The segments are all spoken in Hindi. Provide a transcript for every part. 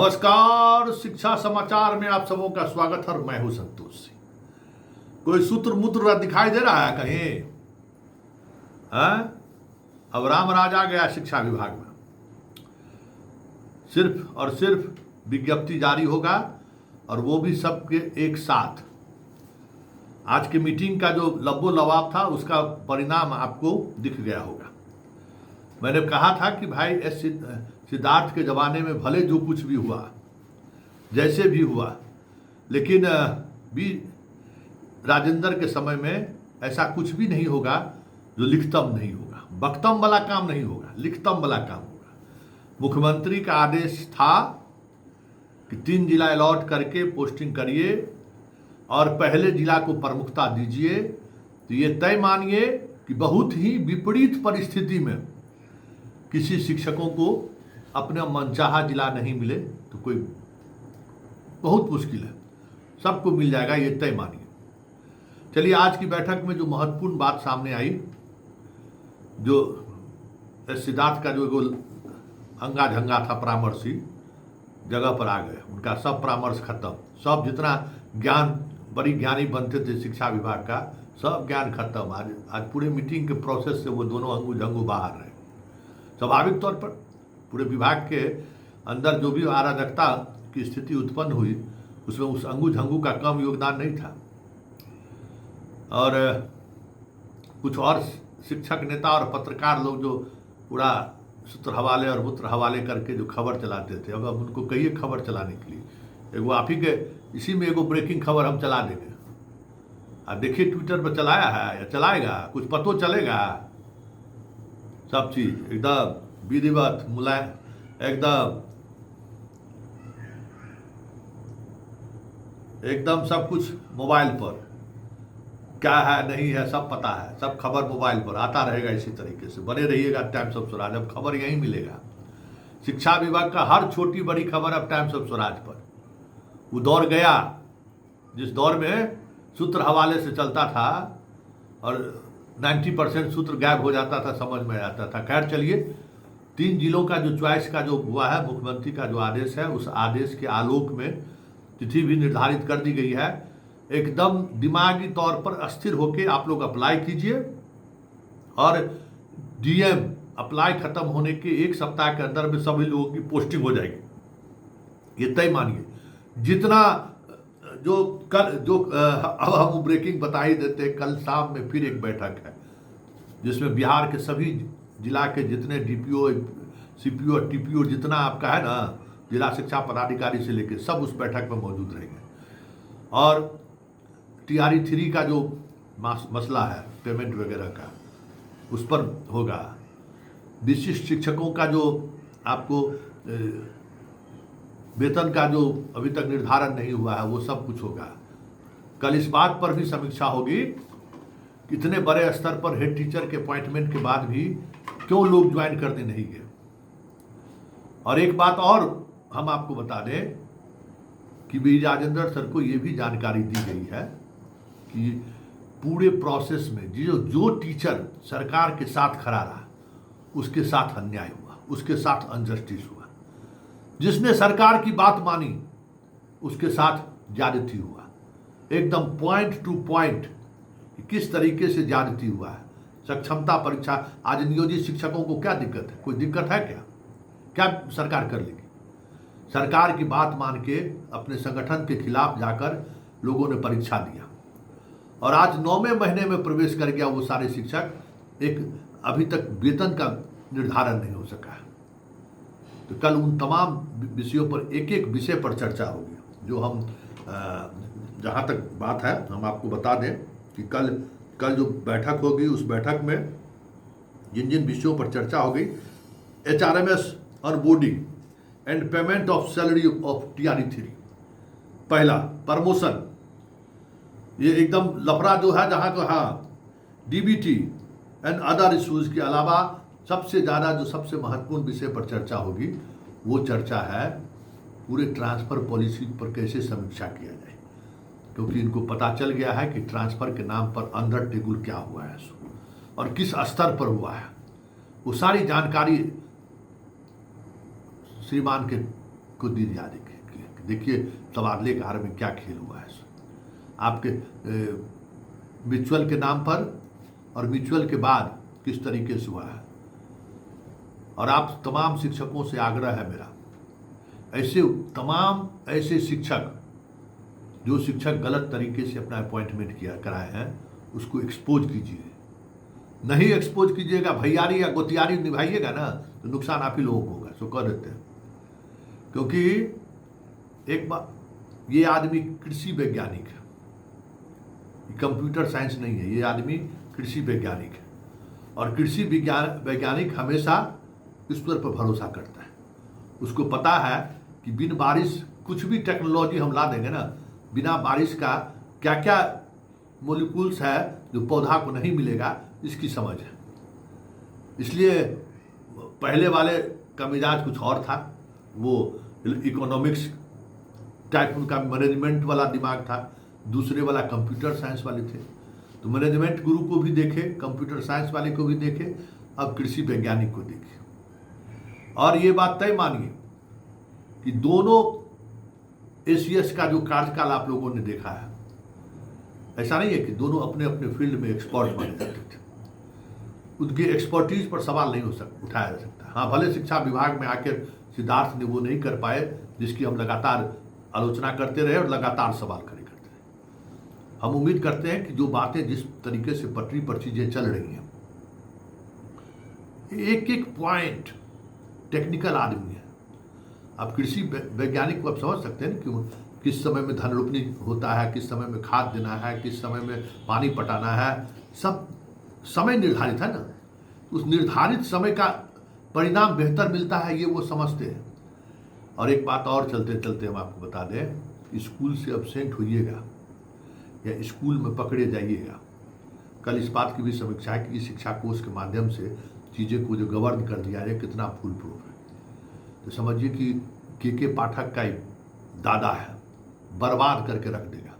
नमस्कार, शिक्षा समाचार में आप सबों का स्वागत है। मैं हूं संतोष सिंह। कोई सूत्र मूत्र दिखाई दे रहा है कहीं? अब राम राज आ गया शिक्षा विभाग में। सिर्फ और सिर्फ विज्ञप्ति जारी होगा और वो भी सबके एक साथ। आज की मीटिंग का जो लब्बो लवाब था उसका परिणाम आपको दिख गया होगा। मैंने कहा था कि भाई सिद्धार्थ के ज़माने में भले जो कुछ भी हुआ, जैसे भी हुआ, लेकिन बी राजेंद्र के समय में ऐसा कुछ भी नहीं होगा जो लिखतम नहीं होगा। बख्तम वाला काम नहीं होगा, लिखतम वाला काम होगा। मुख्यमंत्री का आदेश था कि 3 जिला अलॉट करके पोस्टिंग करिए और पहले जिला को प्रमुखता दीजिए। तो ये तय मानिए कि बहुत ही विपरीत परिस्थिति में किसी शिक्षकों को अपने मनचाहा जिला नहीं मिले तो कोई बहुत मुश्किल है, सबको मिल जाएगा, ये तय मानिए। चलिए, आज की बैठक में जो महत्वपूर्ण बात सामने आई, जो सिद्धार्थ का जो अंगा झंगा था परामर्शी जगह पर आ गए, उनका सब परामर्श खत्म। सब जितना ज्ञान, बड़ी ज्ञानी बनते थे शिक्षा विभाग का, सब ज्ञान खत्म। आज पूरे मीटिंग के प्रोसेस से वो दोनों अंगू झंगू बाहर रहे। स्वाभाविक तौर पर पूरे विभाग के अंदर जो भी अराजकता की स्थिति उत्पन्न हुई उसमें उस अंगू झंगू का कम योगदान नहीं था। और कुछ और शिक्षक नेता और पत्रकार लोग जो पूरा सूत्र हवाले और मूत्र हवाले करके जो खबर चलाते थे, अब उनको कहिए खबर चलाने के लिए। एगो आप ही के इसी में एगो ब्रेकिंग खबर हम चला देंगे। आप देखिए ट्विटर पर चलाया है या चलाएगा, कुछ पतो चलेगा। सब चीज एकदम विधिवत, मुलायम, एकदम सब कुछ मोबाइल पर क्या है नहीं है सब पता है। सब खबर मोबाइल पर आता रहेगा। इसी तरीके से बने रहिएगा टाइम्स ऑफ स्वराज। अब खबर यहीं मिलेगा। शिक्षा विभाग का हर छोटी बड़ी खबर अब टाइम्स ऑफ स्वराज पर। वो दौर गया जिस दौर में सूत्र हवाले से चलता था और 90% सूत्र गायब हो जाता था, समझ में आता था। खैर चलिए, 3 जिलों का जो चॉइस का जो हुआ है, मुख्यमंत्री का जो आदेश है, उस आदेश के आलोक में तिथि भी निर्धारित कर दी गई है। एकदम दिमागी तौर पर अस्थिर होके आप लोग अप्लाई कीजिए और डीएम अप्लाई खत्म होने के 1 सप्ताह के अंदर में सभी लोगों की पोस्टिंग हो जाएगी। ये तय मानिए। जितना अब हम ब्रेकिंग बता ही देते हैं। कल शाम में फिर एक बैठक है जिसमें बिहार के सभी जिला के जितने डीपीओ, सीपीओ और टीपीओ जितना आपका है ना, जिला शिक्षा पदाधिकारी से लेकर सब उस बैठक में मौजूद रहेंगे। और टीआरई 3 का जो मसला है पेमेंट वगैरह का, उस पर होगा। विशिष्ट शिक्षकों का जो आपको वेतन का जो अभी तक निर्धारण नहीं हुआ है, वो सब कुछ होगा। कल इस बात पर भी समीक्षा होगी कि इतने बड़े स्तर पर हेड टीचर के अपॉइंटमेंट के बाद भी क्यों लोग ज्वाइन करने नहीं गए। और एक बात और हम आपको बता दें कि बी राजेंद्र सर को ये भी जानकारी दी गई है कि पूरे प्रोसेस में जो टीचर सरकार के साथ खड़ा रहा उसके साथ अन्याय हुआ, उसके साथ अनजस्टिस हुआ। जिसने सरकार की बात मानी उसके साथ ज्यादती हुआ। एकदम पॉइंट टू पॉइंट किस तरीके से ज्यादती हुआ है। सक्षमता परीक्षा, आज नियोजित शिक्षकों को क्या दिक्कत है? कोई दिक्कत है क्या? क्या सरकार कर लेगी? सरकार की बात मान के अपने संगठन के खिलाफ जाकर लोगों ने परीक्षा दिया और आज 9वें महीने में प्रवेश कर गया वो सारे शिक्षक। एक अभी तक वेतन का निर्धारण नहीं हो सका है। तो कल उन तमाम विषयों पर एक एक विषय पर चर्चा होगी। जो हम जहाँ तक बात है हम आपको बता दें कि कल जो बैठक होगी उस बैठक में जिन जिन विषयों पर चर्चा होगी, HRMS onboarding and payment of salary of TRE 3। पहला प्रमोशन, ये एकदम लफड़ा जो है जहाँ को, हाँ, डीबीटी एंड अदर इश्यूज के अलावा सबसे ज़्यादा जो सबसे महत्वपूर्ण विषय पर चर्चा होगी वो चर्चा है पूरे ट्रांसफ़र पॉलिसी पर कैसे समीक्षा किया जाए। क्योंकि इनको पता चल गया है कि ट्रांसफ़र के नाम पर अंदर टेबुल क्या हुआ है और किस स्तर पर हुआ है। वो सारी जानकारी श्रीमान के को दी जा रही है। देखिए तबादले के हार में क्या खेल हुआ है। आपके म्यूचुअल के नाम पर और म्यूचुअल के बाद किस तरीके से हुआ है। और आप तमाम शिक्षकों से आग्रह है मेरा, ऐसे तमाम ऐसे शिक्षक जो शिक्षक गलत तरीके से अपना अपॉइंटमेंट किया कराए हैं उसको एक्सपोज कीजिए। नहीं एक्सपोज कीजिएगा, भैयारी या गोतियारी निभाइएगा ना, तो नुकसान आप ही लोगों को होगा। सो कह देते हैं, क्योंकि एक बार ये आदमी कृषि वैज्ञानिक है, कंप्यूटर साइंस नहीं है, ये आदमी कृषि वैज्ञानिक है। और कृषि वैज्ञानिक हमेशा ईश्वर पर भरोसा करता है। उसको पता है कि बिन बारिश कुछ भी टेक्नोलॉजी हम ला देंगे ना, बिना बारिश का क्या क्या मोलिक्यूल्स है जो पौधा को नहीं मिलेगा, इसकी समझ है। इसलिए पहले वाले का मिजाज कुछ और था, वो इकोनॉमिक्स टाइप उनका मैनेजमेंट वाला दिमाग था, दूसरे वाला कंप्यूटर साइंस वाले थे। तो मैनेजमेंट गुरु को भी देखे, कंप्यूटर साइंस वाले को भी देखे, अब कृषि वैज्ञानिक को देखे। और ये बात तय मानिए कि दोनों एसीएस का जो कार्यकाल आप लोगों ने देखा है, ऐसा नहीं है कि दोनों अपने अपने फील्ड में एक्सपर्ट बने जाते थे। उनकी एक्सपर्टीज पर सवाल नहीं उठाया जा सकता। हाँ, भले शिक्षा विभाग में आकर सिद्धार्थ ने वो नहीं कर पाए जिसकी हम लगातार आलोचना करते रहे और लगातार सवाल करते रहे। हम उम्मीद करते हैं कि जो बातें जिस तरीके से पटरी पर चीजें चल रही हैं, एक एक पॉइंट टेक्निकल आदमी है। आप कृषि वैज्ञानिक को आप समझ सकते हैं कि किस समय में धन रोपनी होता है, किस समय में खाद देना है, किस समय में पानी पटाना है, सब समय निर्धारित है ना। उस निर्धारित समय का परिणाम बेहतर मिलता है, ये वो समझते हैं। और एक बात और चलते चलते हम आपको बता दें, स्कूल से एब्सेंट होइएगा या स्कूल में पकड़े जाइएगा, कल इस बात की भी समीक्षा है कि शिक्षा कोष के माध्यम से चीज़ें को जो गवर्न कर दिया है कितना फुल प्रूफ है। तो समझिए कि के पाठक का दादा है, बर्बाद करके रख देगा।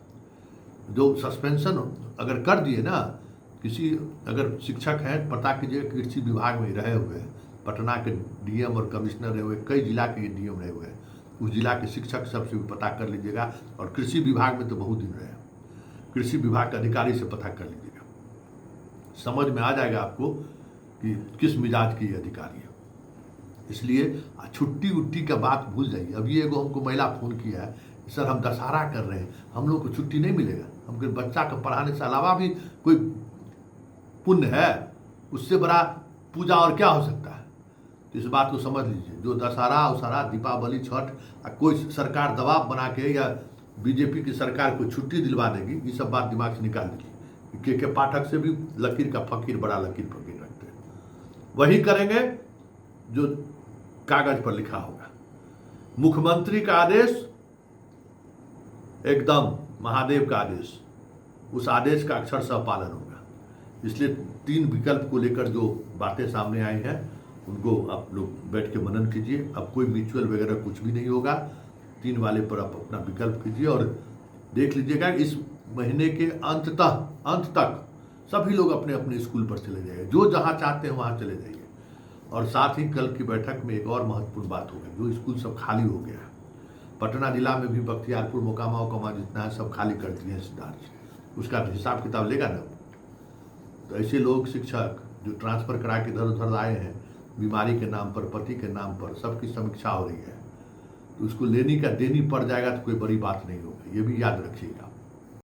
जो सस्पेंशन अगर कर दिए ना, किसी अगर शिक्षक हैं, पता कीजिए कृषि विभाग में रहे हुए हैं, पटना के डीएम और कमिश्नर रहे हुए, कई जिला के डीएम रहे हुए हैं, उस जिला के शिक्षक सबसे भी पता कर लीजिएगा। और कृषि विभाग में तो बहुत दिन रहे, कृषि विभाग के अधिकारी से पता कर लीजिएगा, समझ में आ जाएगा आपको कि किस मिजाज के अधिकारी है। इसलिए छुट्टी उट्टी का बात भूल जाइए। अभी एगो हमको महिला फोन किया है, सर हम दशहरा कर रहे हैं, हम लोग को छुट्टी नहीं मिलेगा। हमको बच्चा को पढ़ाने से अलावा भी कोई पुण्य है, उससे बड़ा पूजा और क्या हो सकता है। तो इस बात को समझ लीजिए, जो दशहरा उशहरा दीपावली छठ कोई सरकार दबाव बना के या बीजेपी की सरकार को छुट्टी दिलवा देगी, ये सब बात दिमाग से निकाल दीजिए। के पाठक से भी लकीर का फकीर बड़ा लकीर फकीर रखते हैं, वही करेंगे जो कागज पर लिखा होगा। मुख्यमंत्री का आदेश एकदम महादेव का आदेश, उस आदेश का अक्षरशः पालन होगा। इसलिए 3 विकल्प को लेकर जो बातें सामने आई हैं उनको आप लोग बैठ के मनन कीजिए। अब कोई म्यूचुअल वगैरह कुछ भी नहीं होगा, 3 वाले पर आप अपना विकल्प कीजिए और देख लीजिएगा इस महीने के अंत तक सभी लोग अपने अपने स्कूल पर चले जाइए, जो जहाँ चाहते हैं वहाँ चले जाइए। और साथ ही कल की बैठक में एक और महत्वपूर्ण बात होगी, जो स्कूल सब खाली हो गया है, पटना जिला में भी बख्तियारपुर मोकामा उकामा जितना है सब खाली कर दिए हैं सिद्धार्थ, उसका हिसाब किताब लेगा ना। तो ऐसे लोग शिक्षक जो ट्रांसफ़र करा के इधर उधर आए हैं, बीमारी के नाम पर, पति के नाम पर, सबकी समीक्षा हो रही है, तो उसको देनी पड़ जाएगा तो कोई बड़ी बात नहीं होगी, ये भी याद रखिएगा।